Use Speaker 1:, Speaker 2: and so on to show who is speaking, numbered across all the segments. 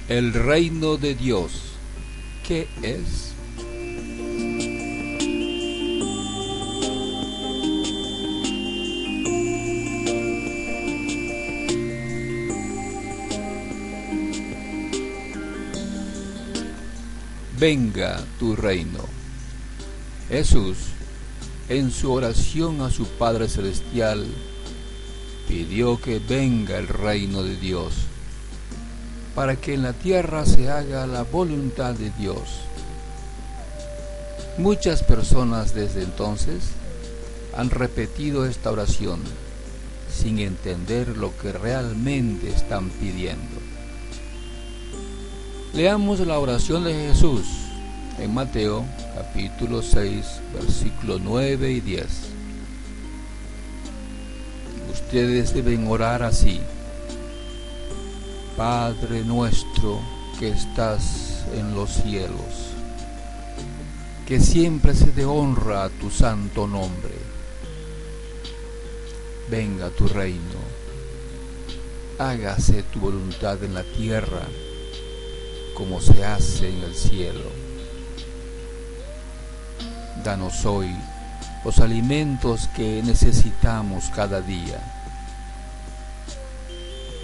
Speaker 1: El reino de Dios, ¿qué es? Venga tu reino. Jesús, en su oración a su Padre Celestial, pidió que venga el reino de Dios, para que en la tierra se haga la voluntad de Dios. Muchas personas desde entonces han repetido esta oración sin entender lo que realmente están pidiendo. Leamos la oración de Jesús en Mateo capítulo 6, versículos 9 y 10. Ustedes deben orar así: Padre nuestro que estás en los cielos, que siempre se te honra a tu santo nombre. Venga tu reino, hágase tu voluntad en la tierra como se hace en el cielo. Danos hoy los alimentos que necesitamos cada día,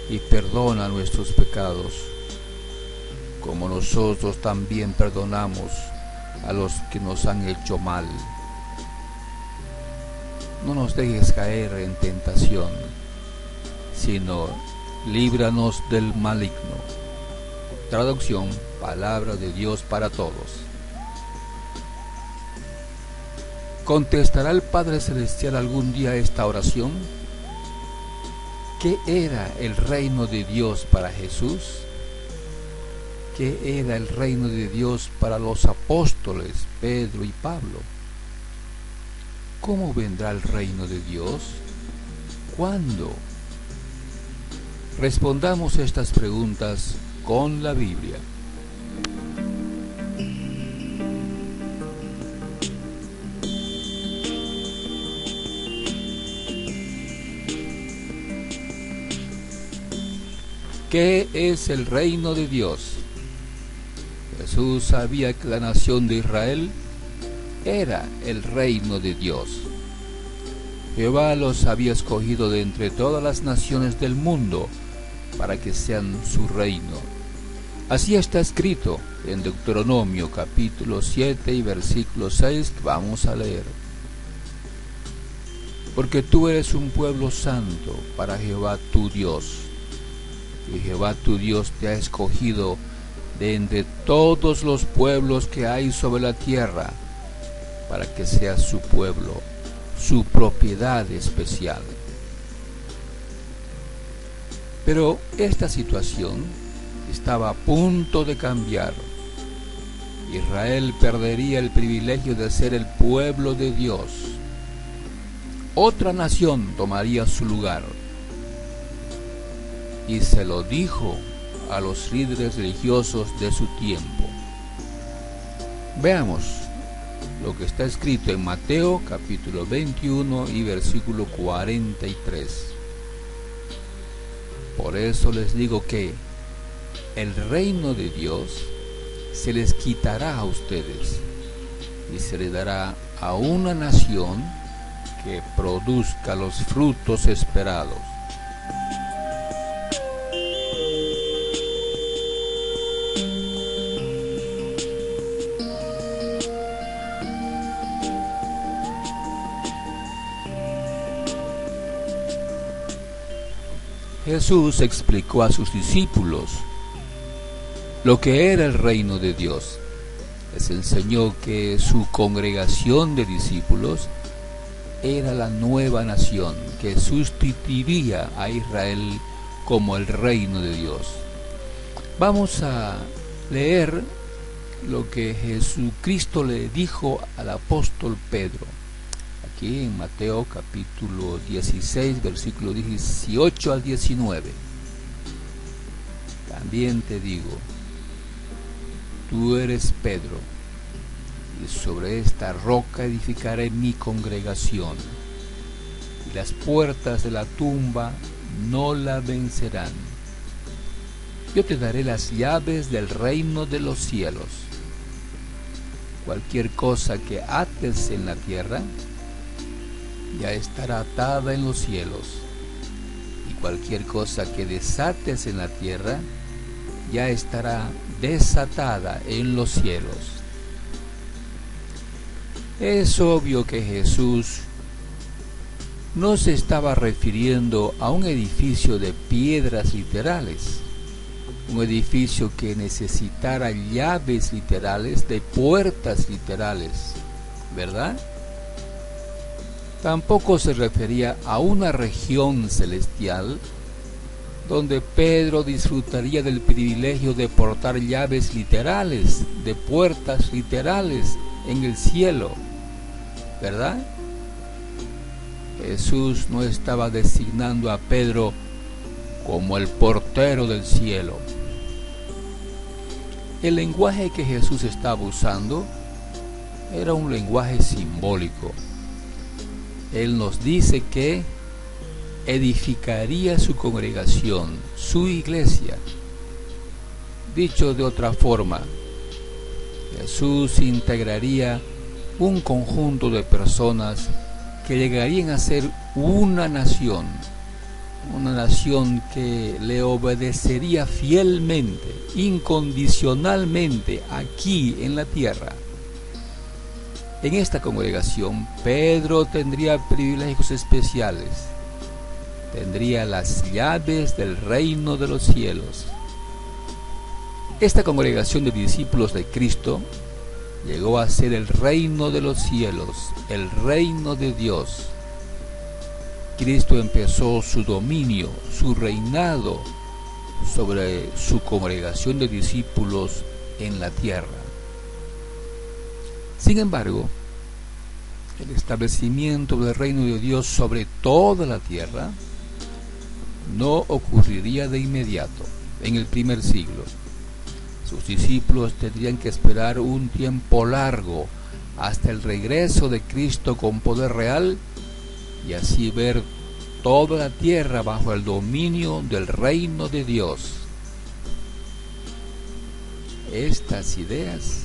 Speaker 1: y perdona nuestros pecados, como nosotros también perdonamos a los que nos han hecho mal. No nos dejes caer en tentación, sino líbranos del maligno. Traducción: Palabra de Dios para todos. ¿Contestará el Padre Celestial algún día esta oración? ¿Qué era el reino de Dios para Jesús? ¿Qué era el reino de Dios para los apóstoles Pedro y Pablo? ¿Cómo vendrá el reino de Dios? ¿Cuándo? Respondamos estas preguntas con la Biblia. ¿Qué es el reino de Dios? Jesús sabía que la nación de Israel era el reino de Dios. Jehová los había escogido de entre todas las naciones del mundo para que sean su reino. Así está escrito en Deuteronomio capítulo 7 y versículo 6, que vamos a leer. Porque tú eres un pueblo santo para Jehová tu Dios, y Jehová tu Dios te ha escogido de entre todos los pueblos que hay sobre la tierra, para que seas su pueblo, su propiedad especial. Pero esta situación estaba a punto de cambiar. Israel perdería el privilegio de ser el pueblo de Dios. Otra nación tomaría su lugar. Y se lo dijo a los líderes religiosos de su tiempo. Veamos lo que está escrito en Mateo capítulo 21 y versículo 43. Por eso les digo que el reino de Dios se les quitará a ustedes y se le dará a una nación que produzca los frutos esperados. Jesús explicó a sus discípulos lo que era el reino de Dios. Les enseñó que su congregación de discípulos era la nueva nación que sustituiría a Israel como el reino de Dios. Vamos a leer lo que Jesucristo le dijo al apóstol Pedro. Aquí en Mateo capítulo 16, versículo 18 al 19. También te digo, tú eres Pedro, y sobre esta roca edificaré mi congregación, y las puertas de la tumba no la vencerán. yo te daré las llaves del reino de los cielos. Cualquier cosa que ates en la tierra, ya estará atada en los cielos, y cualquier cosa que desates en la tierra, ya estará desatada en los cielos. Es obvio que Jesús no se estaba refiriendo a un edificio de piedras literales, un edificio que necesitara llaves literales, de puertas literales, ¿verdad? Tampoco se refería a una región celestial donde Pedro disfrutaría del privilegio de portar llaves literales, de puertas literales en el cielo, ¿verdad? Jesús no estaba designando a Pedro como el portero del cielo. El lenguaje que Jesús estaba usando era un lenguaje simbólico. Él nos dice que edificaría su congregación, su iglesia. Dicho de otra forma, Jesús integraría un conjunto de personas que llegarían a ser una nación que le obedecería fielmente, incondicionalmente aquí en la tierra. En esta congregación, Pedro tendría privilegios especiales, tendría las llaves del reino de los cielos. Esta congregación de discípulos de Cristo llegó a ser el reino de los cielos, el reino de Dios. Cristo empezó su dominio, su reinado sobre su congregación de discípulos en la tierra. Sin embargo, el establecimiento del reino de Dios sobre toda la tierra no ocurriría de inmediato, en el primer siglo. Sus discípulos tendrían que esperar un tiempo largo hasta el regreso de Cristo con poder real y así ver toda la tierra bajo el dominio del reino de Dios. Estas ideas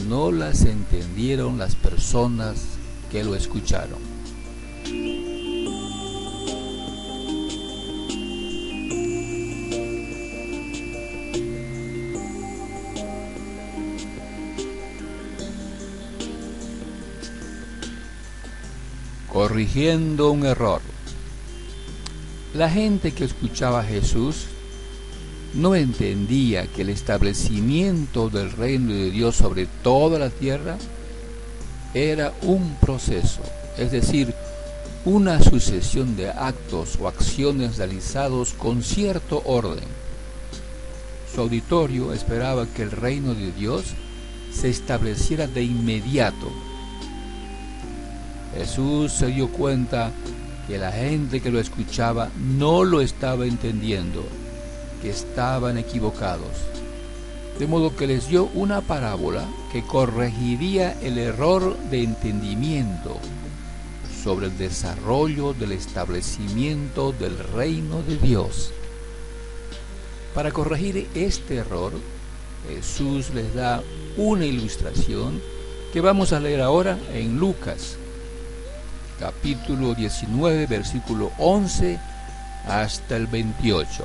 Speaker 1: no las entendieron las personas que lo escucharon. Corrigiendo un error. La gente que escuchaba a Jesús no entendía que el establecimiento del reino de Dios sobre toda la tierra era un proceso, es decir, una sucesión de actos o acciones realizados con cierto orden. Su auditorio esperaba que el reino de Dios se estableciera de inmediato. Jesús se dio cuenta que la gente que lo escuchaba no lo estaba entendiendo, que estaban equivocados. De modo que les dio una parábola que corregiría el error de entendimiento sobre el desarrollo del establecimiento del reino de Dios. Para corregir este error, Jesús les da una ilustración que vamos a leer ahora en Lucas, capítulo 19, versículo 11 hasta el 28.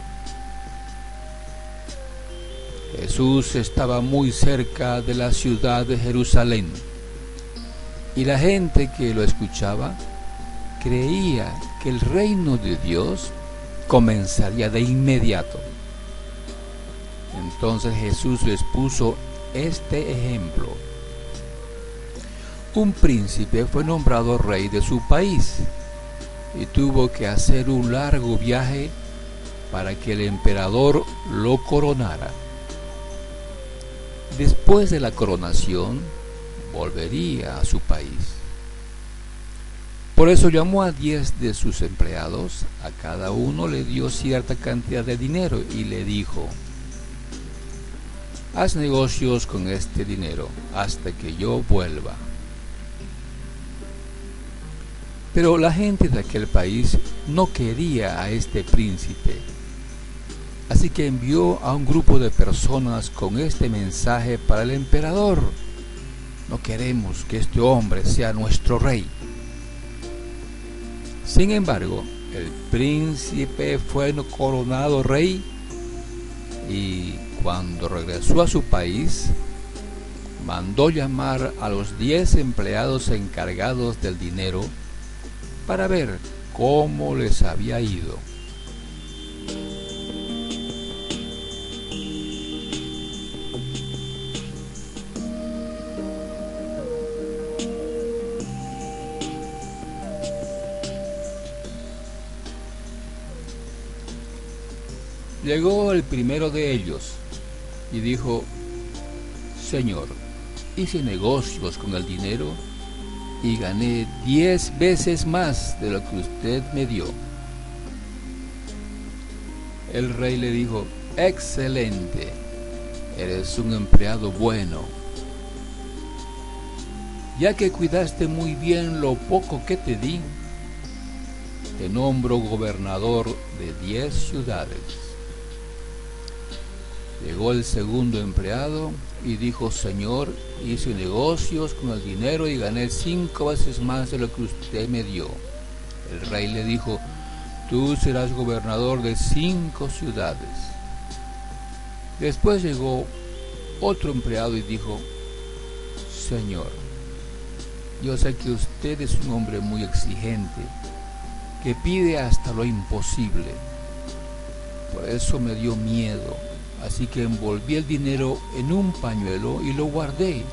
Speaker 1: Jesús estaba muy cerca de la ciudad de Jerusalén, y la gente que lo escuchaba creía que el reino de Dios comenzaría de inmediato. Entonces Jesús les puso este ejemplo. Un príncipe fue nombrado rey de su país y tuvo que hacer un largo viaje para que el emperador lo coronara. Después de la coronación, volvería a su país. Por eso llamó a 10 de sus empleados, a cada uno le dio cierta cantidad de dinero y le dijo: haz negocios con este dinero hasta que yo vuelva. Pero la gente de aquel país no quería a este príncipe. Así que envió a un grupo de personas con este mensaje para el emperador: no queremos que este hombre sea nuestro rey. Sin embargo, el príncipe fue coronado rey, y cuando regresó a su país, mandó llamar a los 10 empleados encargados del dinero para ver cómo les había ido. Llegó el primero de ellos y dijo: Señor, hice negocios con el dinero y gané 10 veces más de lo que usted me dio. El rey le dijo: excelente, eres un empleado bueno. Ya que cuidaste muy bien lo poco que te di, te nombro gobernador de 10 ciudades. Llegó el segundo empleado y dijo: Señor, hice negocios con el dinero y gané 5 veces más de lo que usted me dio. El rey le dijo: tú serás gobernador de 5 ciudades. Después llegó otro empleado y dijo: Señor, yo sé que usted es un hombre muy exigente, que pide hasta lo imposible. Por eso me dio miedo. Así que envolví el dinero en un pañuelo y lo guardé.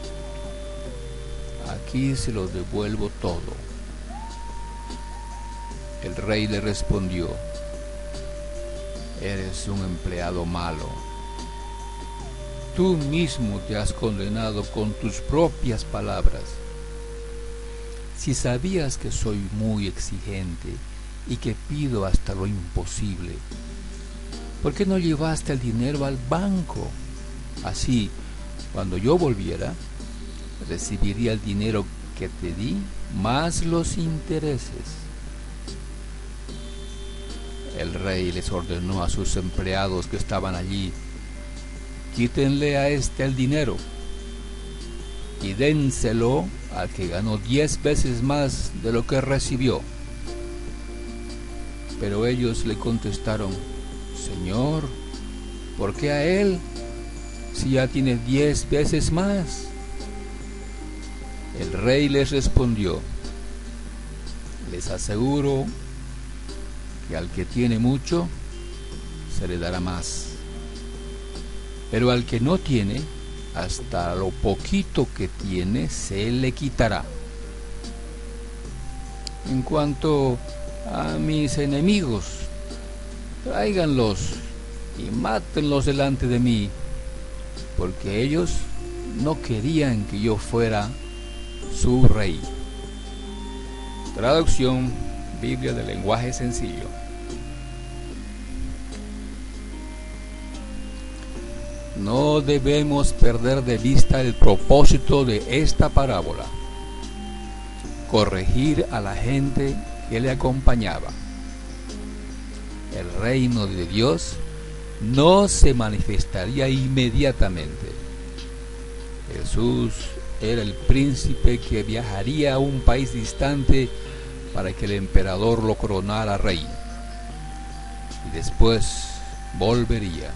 Speaker 1: Aquí se lo devuelvo todo. El rey le respondió: eres un empleado malo. Tú mismo te has condenado con tus propias palabras. Si sabías que soy muy exigente y que pido hasta lo imposible, ¿por qué no llevaste el dinero al banco? Así, cuando yo volviera, recibiría el dinero que te di, más los intereses. El rey les ordenó a sus empleados que estaban allí: quítenle a este el dinero y dénselo al que ganó 10 veces más de lo que recibió. Pero ellos le contestaron: Señor, ¿por qué a él, si ya tiene 10 veces más? El rey les respondió: les aseguro que al que tiene mucho, se le dará más. Pero al que no tiene, hasta lo poquito que tiene, se le quitará. En cuanto a mis enemigos, tráiganlos y mátenlos delante de mí, porque ellos no querían que yo fuera su rey. Traducción: Biblia del lenguaje sencillo. No debemos perder de vista el propósito de esta parábola: corregir a la gente que le acompañaba. El reino de Dios no se manifestaría inmediatamente. Jesús era el príncipe que viajaría a un país distante para que el emperador lo coronara rey, y después volvería.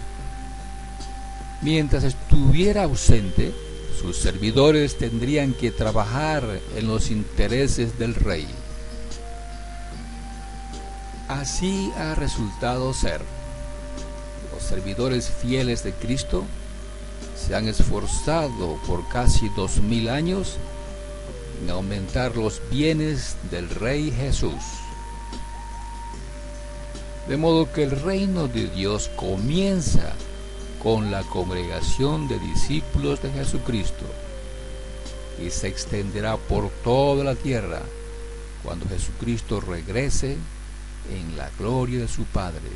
Speaker 1: Mientras estuviera ausente, sus servidores tendrían que trabajar en los intereses del rey. Así ha resultado ser. Los servidores fieles de Cristo se han esforzado por casi 2000 años en aumentar los bienes del Rey Jesús. De modo que el reino de Dios comienza con la congregación de discípulos de Jesucristo y se extenderá por toda la tierra cuando Jesucristo regrese en la gloria de su Padre,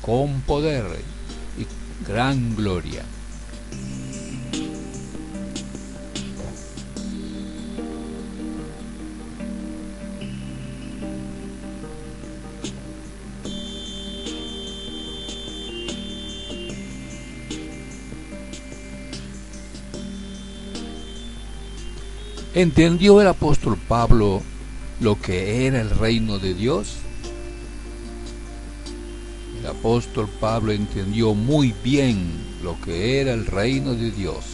Speaker 1: con poder y gran gloria. ¿Entendió el apóstol Pablo lo que era el reino de Dios? El apóstol Pablo entendió muy bien lo que era el reino de Dios.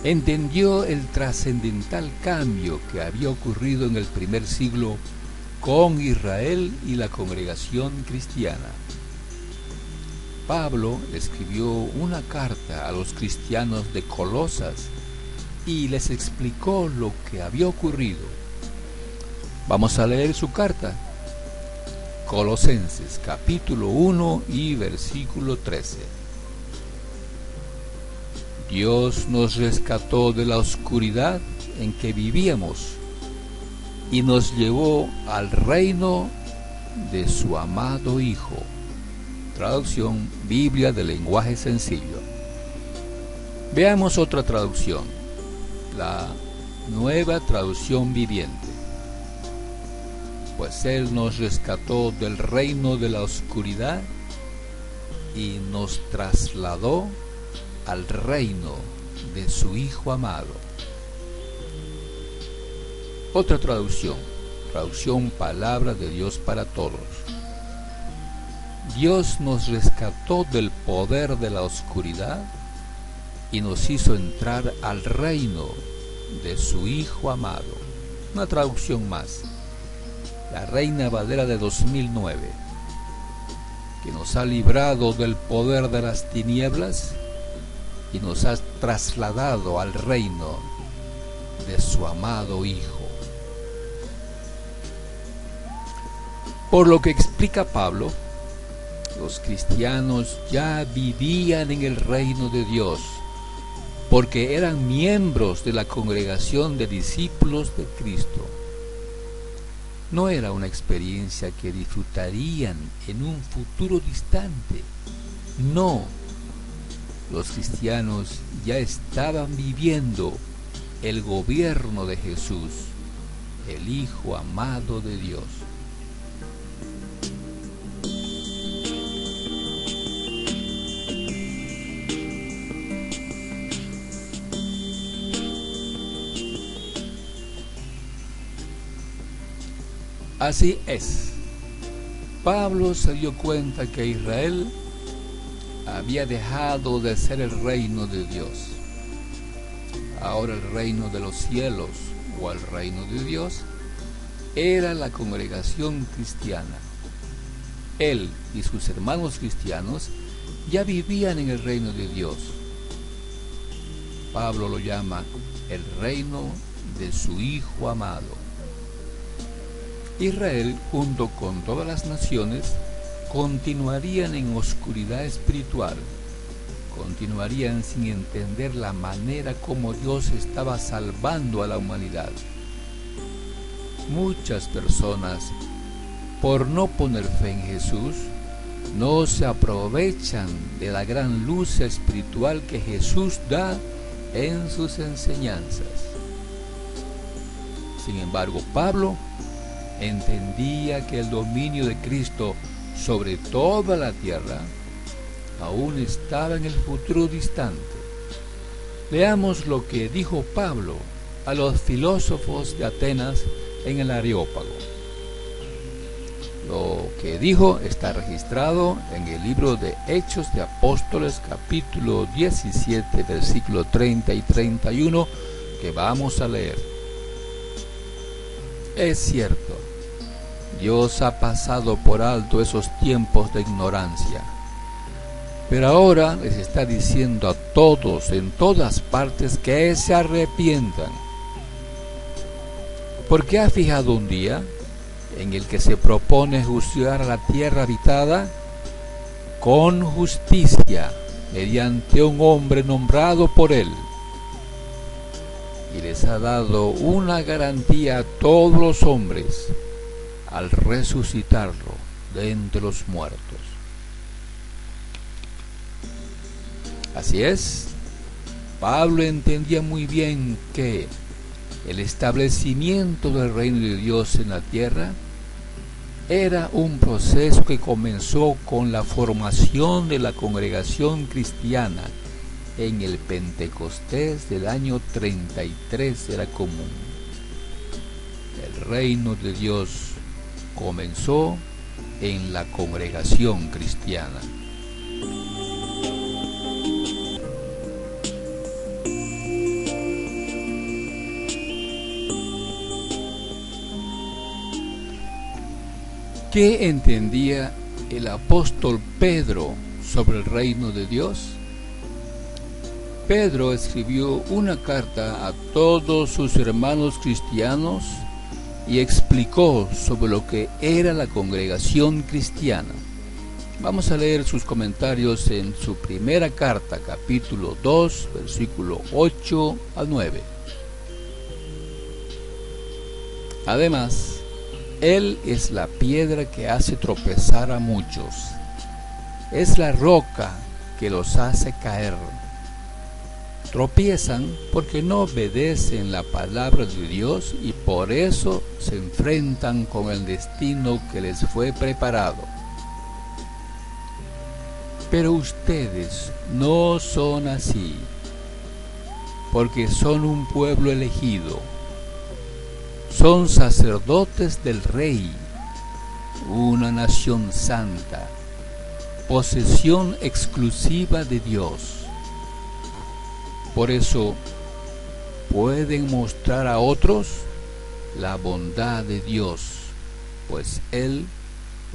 Speaker 1: Entendió el trascendental cambio que había ocurrido en el primer siglo con Israel y la congregación cristiana. Pablo escribió una carta a los cristianos de Colosas y les explicó lo que había ocurrido. Vamos a leer su carta. Colosenses capítulo 1 y versículo 13. Dios nos rescató de la oscuridad en que vivíamos y nos llevó al reino de su amado Hijo. Traducción Biblia del lenguaje sencillo. Veamos otra traducción, la Nueva Traducción Viviente. Pues Él nos rescató del reino de la oscuridad y nos trasladó al reino de su Hijo amado. Otra traducción, traducción Palabra de Dios para Todos. Dios nos rescató del poder de la oscuridad y nos hizo entrar al reino de su Hijo amado. Una traducción más, la Reina Valera de 2009, que nos ha librado del poder de las tinieblas y nos ha trasladado al reino de su amado Hijo. Por lo que explica Pablo, los cristianos ya vivían en el reino de Dios, porque eran miembros de la congregación de discípulos de Cristo. No era una experiencia que disfrutarían en un futuro distante. No, los cristianos ya estaban viviendo el gobierno de Jesús, el Hijo amado de Dios. Así es, Pablo se dio cuenta que Israel había dejado de ser el reino de Dios. Ahora el reino de los cielos, o el reino de Dios, era la congregación cristiana. Él y sus hermanos cristianos ya vivían en el reino de Dios. Pablo lo llama el reino de su Hijo amado. Israel, junto con todas las naciones, continuarían en oscuridad espiritual, continuarían sin entender la manera como Dios estaba salvando a la humanidad. Muchas personas, por no poner fe en Jesús, no se aprovechan de la gran luz espiritual que Jesús da en sus enseñanzas. Sin embargo, Pablo entendía que el dominio de Cristo sobre toda la tierra aún estaba en el futuro distante. Leamos lo que dijo Pablo a los filósofos de Atenas en el Areópago. Lo que dijo está registrado en el libro de Hechos de Apóstoles, capítulo 17, versículo 30 y 31, que vamos a leer. Es cierto, Dios ha pasado por alto esos tiempos de ignorancia, pero ahora les está diciendo a todos en todas partes que se arrepientan, porque ha fijado un día en el que se propone juzgar a la tierra habitada con justicia mediante un hombre nombrado por él, y les ha dado una garantía a todos los hombres al resucitarlo de entre los muertos. Así es, Pablo entendía muy bien que el establecimiento del reino de Dios en la tierra era un proceso que comenzó con la formación de la congregación cristiana en el Pentecostés del año 33 era común. El reino de Dios comenzó en la congregación cristiana. ¿Qué entendía el apóstol Pedro sobre el reino de Dios? Pedro escribió una carta a todos sus hermanos cristianos y explicó sobre lo que era la congregación cristiana. Vamos a leer sus comentarios en su primera carta, capítulo 2, versículo 8 al 9. Además, Él es la piedra que hace tropezar a muchos. Es la roca que los hace caer. Tropiezan porque no obedecen la palabra de Dios y por eso se enfrentan con el destino que les fue preparado. Pero ustedes no son así, porque son un pueblo elegido. Son sacerdotes del Rey, una nación santa, posesión exclusiva de Dios. Por eso pueden mostrar a otros la bondad de Dios, pues Él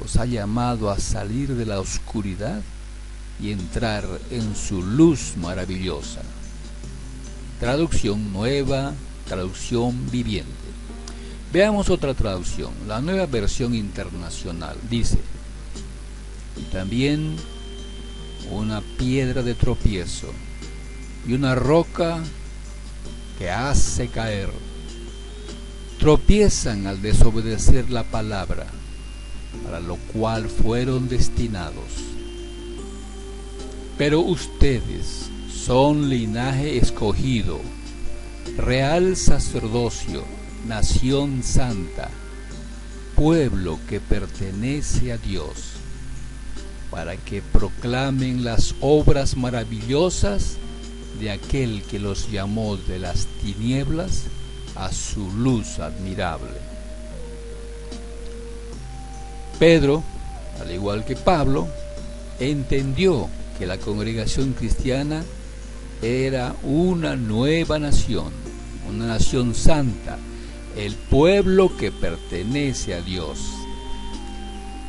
Speaker 1: los ha llamado a salir de la oscuridad y entrar en su luz maravillosa. Traducción Nueva, traducción viviente. Veamos otra traducción, la Nueva Versión Internacional. Dice: y también una piedra de tropiezo y una roca que hace caer. Tropiezan al desobedecer la palabra, para lo cual fueron destinados. Pero ustedes son linaje escogido, real sacerdocio, nación santa, pueblo que pertenece a Dios, para que proclamen las obras maravillosas de aquel que los llamó de las tinieblas a su luz admirable. Pedro, al igual que Pablo, entendió que la congregación cristiana era una nueva nación, una nación santa, el pueblo que pertenece a Dios.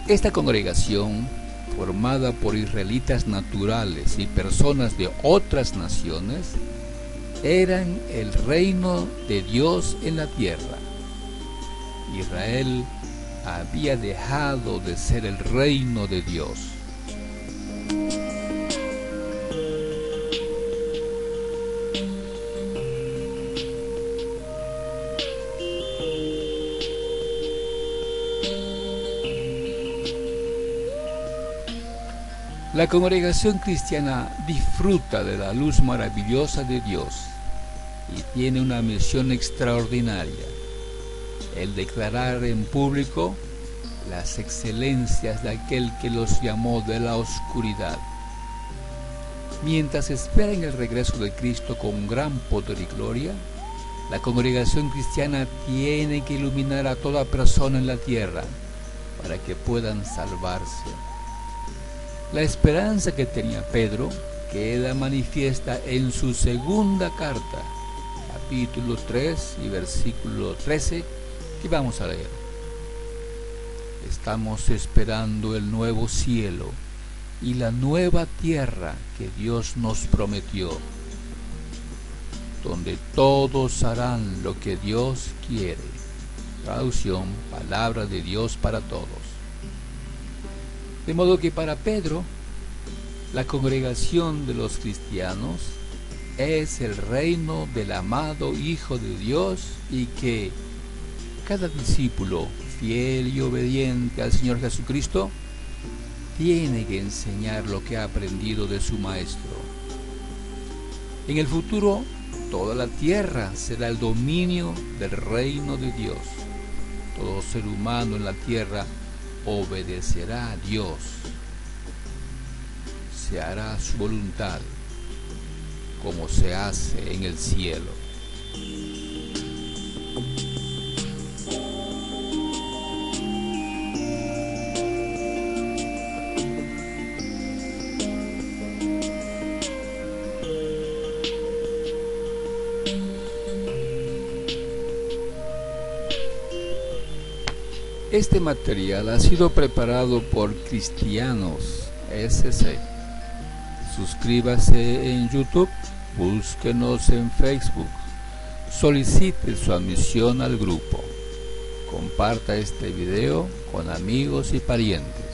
Speaker 1: Esta congregación, formada por israelitas naturales y personas de otras naciones, eran el reino de Dios en la tierra. Israel había dejado de ser el reino de Dios. La congregación cristiana disfruta de la luz maravillosa de Dios y tiene una misión extraordinaria: el declarar en público las excelencias de aquel que los llamó de la oscuridad. Mientras esperan el regreso de Cristo con gran poder y gloria, la congregación cristiana tiene que iluminar a toda persona en la tierra para que puedan salvarse. La esperanza que tenía Pedro queda manifiesta en su segunda carta, capítulo 3 y versículo 13, que vamos a leer. Estamos esperando el nuevo cielo y la nueva tierra que Dios nos prometió, donde todos harán lo que Dios quiere. Traducción, palabra de Dios para todos. De modo que para Pedro, la congregación de los cristianos es el reino del amado Hijo de Dios, y que cada discípulo fiel y obediente al Señor Jesucristo tiene que enseñar lo que ha aprendido de su Maestro. En el futuro, toda la tierra será el dominio del reino de Dios. Todo ser humano en la tierra obedecerá a Dios, se hará su voluntad. como se hace en el cielo. Este material ha sido preparado por Cristianos SC. Suscríbase en YouTube, búsquenos en Facebook, solicite su admisión al grupo, comparta este video con amigos y parientes.